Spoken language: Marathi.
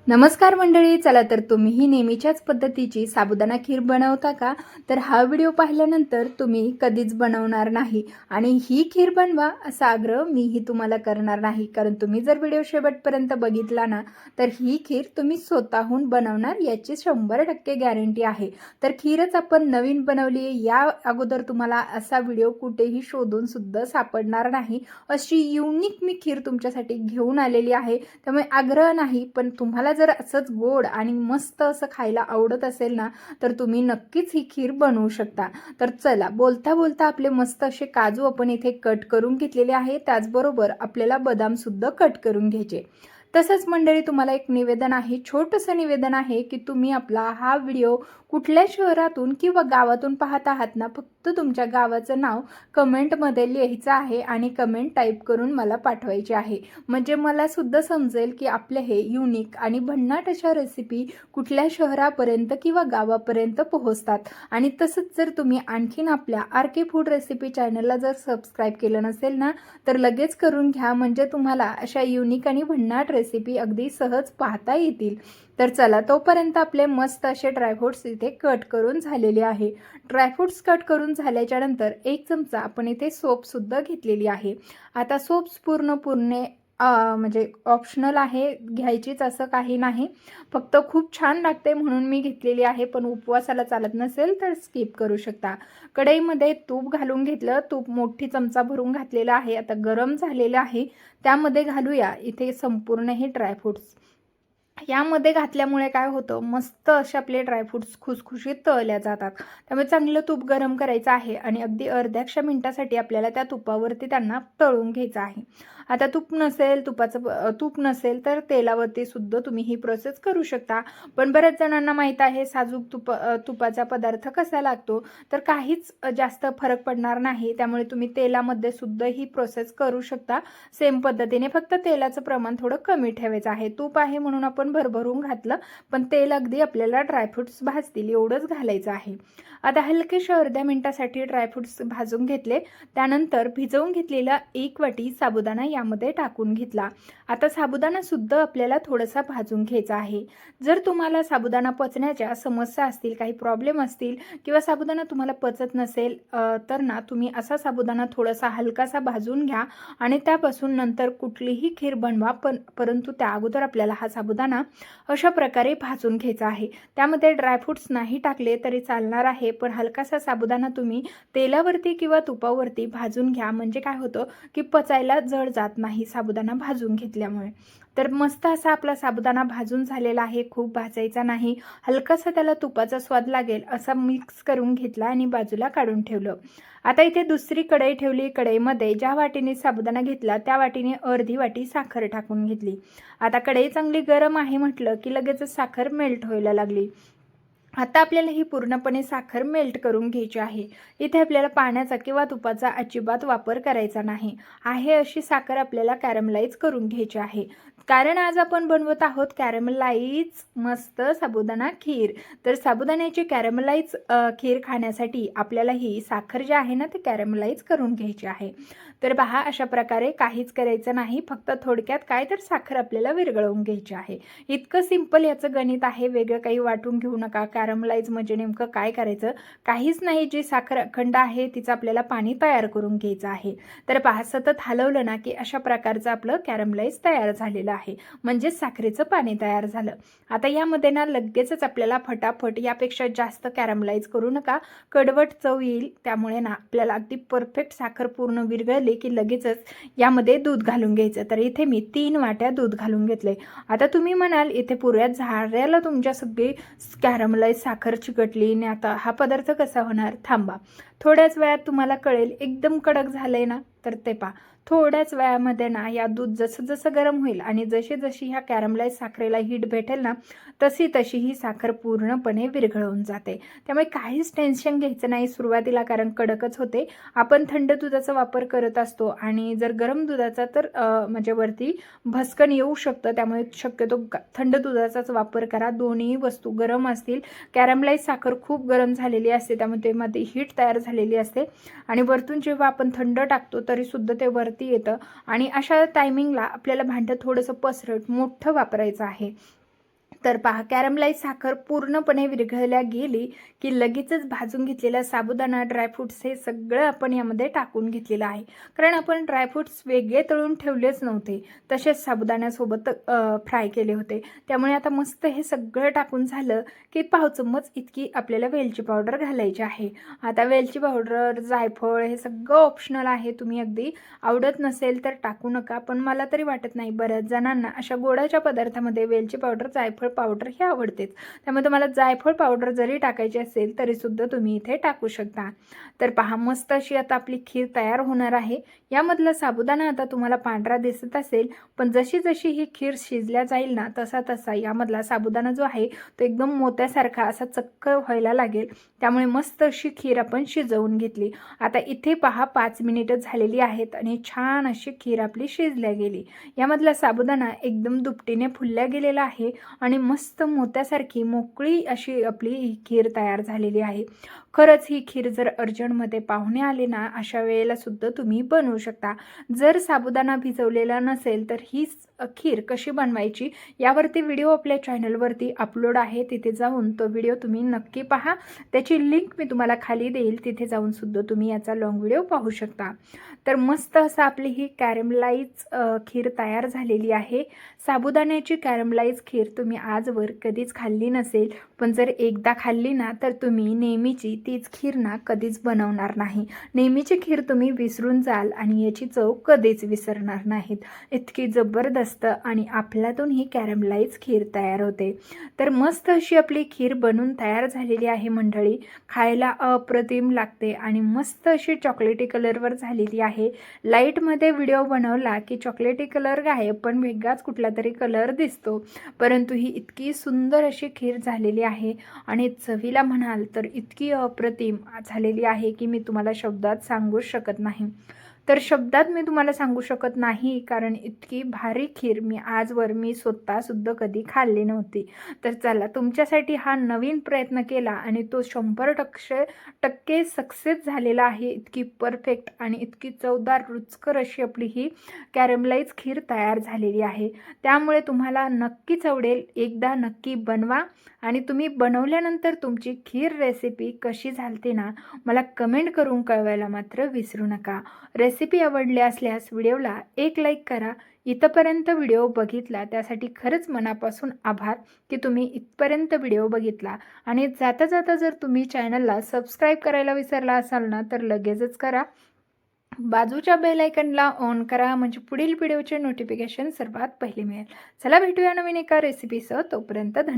नमस्कार मंडळी, चला तर तुम्हीही नेहमीच्याच पद्धतीची साबुदाणा खीर बनवता का? तर हा व्हिडिओ पाहिल्यानंतर तुम्ही कधीच बनवणार नाही आणि ही खीर बनवा असा आग्रह मीही तुम्हाला करणार नाही, कारण तुम्ही जर व्हिडिओ शेवटपर्यंत बघितला ना तर ही खीर तुम्ही स्वतःहून बनवणार याची 100% गॅरंटी आहे। तर खीरच आपण नवीन बनवली, या अगोदर तुम्हाला असा व्हिडिओ कुठेही शोधून सुद्धा सापडणार नाही, अशी युनिक मी खीर तुमच्यासाठी घेऊन आलेली आहे। त्यामुळे आग्रह नाही, पण तुम्हाला जर असंच गोड आणि मस्त असं खायला आवडत असेल ना तर तुम्ही नक्कीच ही खीर बनवू शकता। तर चला, बोलता बोलता आपले मस्त असे काजू आपण इथे कट करून घेतलेले आहे, त्याचबरोबर आपल्याला बदाम सुद्धा कट करून घ्यायचे। तसंच मंडळी, तुम्हाला एक निवेदन आहे, छोटंसं निवेदन आहे की तुम्ही आपला हा व्हिडिओ कुठल्या शहरातून किंवा गावातून पाहत आहात ना, फक्त तुमच्या गावाचं नाव कमेंटमध्ये लिहायचं आहे आणि कमेंट टाईप करून मला पाठवायची आहे, म्हणजे मला सुद्धा समजेल की आपले हे युनिक आणि भन्नाट अशा रेसिपी कुठल्या शहरापर्यंत किंवा गावापर्यंत पोहोचतात। आणि तसंच जर तुम्ही आणखीन आपल्या आर.के. फूड रेसिपी चॅनलला जर सबस्क्राईब केलं नसेल ना तर लगेच करून घ्या, म्हणजे तुम्हाला अशा युनिक आणि भन्नाट रेसिपी अगदी सहज पाहता येतील। तर चला, तोपर्यंत आपले मस्त असे ड्रायफ्रूट्स इथे कट करून झालेले आहे। ड्रायफ्रूट्स कट करून झाल्याच्या नंतर 1 चमचा आपण इथे सोप सुद्धा घेतलेली आहे। आता सोप्स पूर्ण म्हणजे ऑप्शनल आहे, घ्यायचीच असं काही नाही, फक्त खूप छान लागते म्हणून मी घेतलेली आहे, पण उपवासाला चालत नसेल तर स्किप करू शकता। कढईमध्ये तूप घालून घेतलं, तूप मोठी चमचा भरून घातलेला आहे, आता गरम झालेलं आहे, त्यामध्ये घालूया इथे संपूर्ण हे ड्रायफ्रूट्स। यामध्ये घातल्यामुळे काय होतं, मस्त असे आपले ड्रायफ्रूट्स खुसखुशीत तळल्या जातात। त्यामुळे चांगलं तूप गरम करायचं आहे आणि अगदी अर्ध्याशा मिनिटासाठी आपल्याला त्या तुपावरती त्यांना तळून घ्यायचं आहे। आता तूप नसेल तर तेलावरती सुद्धा तुम्ही ही प्रोसेस करू शकता, पण बऱ्याच जणांना माहीत आहे साजूक तुपाचा पदार्थ कसा लागतो, तर काहीच जास्त फरक पडणार नाही, त्यामुळे तुम्ही तेलामध्ये सुद्धा ही प्रोसेस करू शकता सेम पद्धतीने, फक्त तेलाचं प्रमाण थोडं कमी ठेवायचं आहे। तूप आहे म्हणून आपण भरभरून घातलं, पण तेल अगदी आपल्याला ड्रायफ्रूट्स भाजतील एवढंच घालायचं आहे। आता हलकेशा अर्ध्या मिनिटासाठी ड्रायफ्रूट्स भाजून घेतले, त्यानंतर भिजवून घेतलेला 1 वाटी साबुदाणा यामध्ये टाकून घेतला। आता साबुदाणा सुद्धा आपल्याला थोडासा भाजून घ्यायचा आहे। जर तुम्हाला साबुदाणा पचण्याच्या समस्या असतील, काही प्रॉब्लेम असतील किंवा साबुदाणा तुम्हाला पचत नसेल तर ना तुम्ही असा साबुदाणा थोडासा हलकासा भाजून घ्या आणि त्यापासून नंतर कुठलीही खीर बनवा, परंतु त्या अगोदर आपल्याला हा साबुदाणा अशा प्रकारे भाजून घ्यायचा आहे। त्यामध्ये ड्रायफ्रूट्स नाही टाकले तरी चालणार आहे, पण हलकासा साबुदाणा तुम्ही तेलावरती किंवा तुपावरती भाजून घ्या, म्हणजे काय होतं की पचायला जड जात नाही साबुदाणा भाजून घेतल्यामुळे। तर मस्त असा आपला साबुदाणा भाजून झालेला आहे, खूप भाजायचा नाही, हलकासा त्याला तुपाचा स्वाद लागेल असा मिक्स करून घेतला आणि बाजूला काढून ठेवलं। आता इथे दुसरी कढई ठेवली, कढईमध्ये ज्या वाटीने साबुदाणा घेतला त्या वाटीने अर्धी वाटी साखर टाकून घेतली। आता कढई चांगली गरम आहे म्हटलं की लगेच साखर मेल्ट व्हायला लागली। आता आपल्याला ही पूर्णपणे साखर मेल्ट करून घ्यायची आहे। इथे आपल्याला पाण्याचा किंवा तुपाचा अजिबात वापर करायचा नाही आहे, अशी साखर आपल्याला कॅरमलाइज करून घ्यायची आहे, कारण आज आपण बनवत आहोत कॅरमलाइज मस्त साबुदाणा खीर। तर साबुदाण्याची कॅरमलाइज खीर खाण्यासाठी आपल्याला ही साखर जी आहे ना ती कॅरमलाइज करून घ्यायची आहे। तर पहा, अशा प्रकारे काहीच करायचं नाही, फक्त थोडक्यात काय तर साखर आपल्याला विरघळवून घ्यायची आहे। इतकं सिंपल याचं गणित आहे, वेगळं काही वाटून घेऊ नका। कॅरमलाइज म्हणजे नेमकं काय करायचं, काहीच नाही, जी साखर अखंड आहे तिचं आपल्याला पाणी तयार करून घ्यायचं आहे। तर पहा, सतत हलवलं ना की अशा प्रकारचं आपलं कॅरमलाइज तयार झालेलं आहे, म्हणजे साखरेचं पाणी तयार झालं। आता यामध्ये ना लगेचच आपल्याला फटाफट, यापेक्षा जास्त कॅरमलाइज करू नका, कडवट चव येईल, त्यामुळे ना आपल्याला अगदी परफेक्ट साखर पूर्ण विरघळली की लगेचच यामध्ये दूध घालून घ्यायचं। तर इथे मी 3 वाट्या दूध घालून घेतले। आता तुम्ही म्हणाल इथे पुऱ्या झाऱ्याला तुमच्या सगळी कॅरमलाइज साखर चिकटली आणि आता हा पदार्थ कसा होणार, थांबा, थोड्याच वेळात तुम्हाला कळेल। एकदम कडक झालंय ना, तर ते पहा, थोड्याच वेळामध्ये ना या दूध जसं जसं गरम होईल आणि जशी जशी ह्या कॅरमलाइज साखरेला हीट भेटेल ना तशी तशी ही साखर पूर्णपणे विरघळून जाते। त्यामुळे काहीच टेन्शन घ्यायचं नाही सुरुवातीला, कारण कडकच होते। आपण थंड दुधाचा वापर करत असतो आणि जर गरम दुधाचा तर म्हणजे वरती भस्कन येऊ शकतं, त्यामुळे शक्यतो थंड दुधाचाच वापर करा। दोन्ही वस्तू गरम असतील, कॅरमलाइज साखर खूप गरम झालेली असते त्यामुळे त्यामध्ये हीट तयार झालेली असते आणि वरतून जेव्हा आपण थंड टाकतो तरी सुद्धा ते वरती येतं आणि अशा टायमिंगला आपल्याला भांडं थोडंसं पसरट मोठं वापरायचं आहे। तर पहा, कॅरमलाईज साखर पूर्णपणे विरघळल्या गेली की लगेचच भाजून घेतलेला साबुदाणा, ड्रायफ्रुट्स हे सगळं आपण यामध्ये टाकून घेतलेलं आहे. कारण आपण ड्रायफ्रुट्स वेगळे तळून ठेवलेच नव्हते, तसेच साबुदाण्यासोबत फ्राय केले होते. त्यामुळे आता मस्त हे सगळं टाकून झालं की पाव चम्मच इतकी आपल्याला वेलची पावडर घालायची आहे. आता वेलची पावडर, जायफळ हे सगळं ऑप्शनल आहे. तुम्ही अगदी आवडत नसेल तर टाकू नका, पण मला तरी वाटत नाही, बऱ्याच जणांना अशा गोडाच्या पदार्थामध्ये वेलची पावडर, जायफळ पावडर हे आवडतेच. त्यामुळे तुम्हाला जायफळ पावडर जरी टाकायची असेल तरी सुद्धा तुम्ही इथे टाकू शकता. तर पहा, मस्त अशी आता आपली खीर तयार होणार आहे. यामधला साबुदाणा आता तुम्हाला पांढरा दिसत असेल, पण जशी जशी ही खीर शिजल्या जाईल ना तसा तसा यामधला साबुदाणा जो आहे तो एकदम मोत्यासारखा असा चक्क व्हायला लागेल. त्यामुळे मस्त अशी खीर आपण शिजवून घेतली. आता इथे पहा 5 मिनिटं झालेली आहेत आणि छान अशी खीर आपली शिजल्या गेली. यामधला साबुदाणा एकदम दुपटीने फुलल्या गेलेला आहे आणि मस्त मोत्यासारखी मोकळी अशी आपली ही खीर तयार झालेली आहे. खरंच ही खीर जर अर्जंटमध्ये पाहुणे आले ना अशा वेळेला सुद्धा तुम्ही बनवू शकता. जर साबुदाणा भिजवलेला नसेल तर ही खीर कशी बनवायची यावरती व्हिडिओ आपल्या चॅनलवरती अपलोड आहे. तिथे जाऊन तो व्हिडिओ तुम्ही नक्की पहा. त्याची लिंक मी तुम्हाला खाली देईल, तिथे जाऊन सुद्धा तुम्ही याचा लॉंग व्हिडिओ पाहू शकता. तर मस्त असं आपली ही कॅरमलाईज खीर तयार झालेली आहे. साबुदाण्याची कॅरमलाईज खीर तुम्ही आजवर कधीच खाल्ली नसेल, पण जर एकदा खाल्ली ना तर तुम्ही नेहमीची तीच खीर ना कधीच बनवणार नाही. नेहमीची खीर तुम्ही विसरून जाल आणि याची चव कधीच विसरणार नाहीत. इतकी जबरदस्त आणि आपल्यातून ही कॅरमलाईज खीर तयार होते. तर मस्त अशी आपली खीर बनून तयार झालेली आहे मंडळी. खायला अप्रतिम लागते आणि मस्त अशी चॉकलेटी कलरवर झालेली आहे. लाईटमध्ये व्हिडिओ बनवला की चॉकलेटी कलर गायब, पण वेगळाच कुठला तरी कलर दिसतो. परंतु ही इतकी सुंदर अशी खीर झालेली आहे आणि चवीला म्हणाल तर इतकी अप्रतिम झालेली आहे की मी तुम्हाला शब्दात सांगू शकत नाही. तर शब्दात मी तुम्हाला सांगू शकत नाही, कारण इतकी भारी खीर मी स्वतःसुद्धा कधी खाल्ली नव्हती. तर चला, तुमच्यासाठी हा नवीन प्रयत्न केला आणि तो 100% सक्सेस झालेला आहे. इतकी परफेक्ट आणि इतकी चवदार रुचकर अशी आपली ही कॅरमलाईज खीर तयार झालेली आहे. त्यामुळे तुम्हाला नक्कीच आवडेल. एकदा नक्की बनवा आणि तुम्ही बनवल्यानंतर तुमची खीर रेसिपी कशी झालती ना मला कमेंट करून कळवायला मात्र विसरू नका. रेसिपी आवडली असल्यास व्हिडिओला एक लाईक करा. इथपर्यंत व्हिडिओ बघितला त्यासाठी खरंच मनापासून आभार की तुम्ही इथपर्यंत व्हिडिओ बघितला. आणि जाता जाता जर तुम्ही चॅनलला सबस्क्राईब करायला विसरला असाल ना तर लगेचच करा. बाजूच्या बेल आयकनला ऑन करा, म्हणजे पुढील व्हिडिओचे नोटिफिकेशन सर्वात पहिले मिळेल. चला, भेटूया नवीन एका रेसिपीसह. तोपर्यंत धन्यवाद.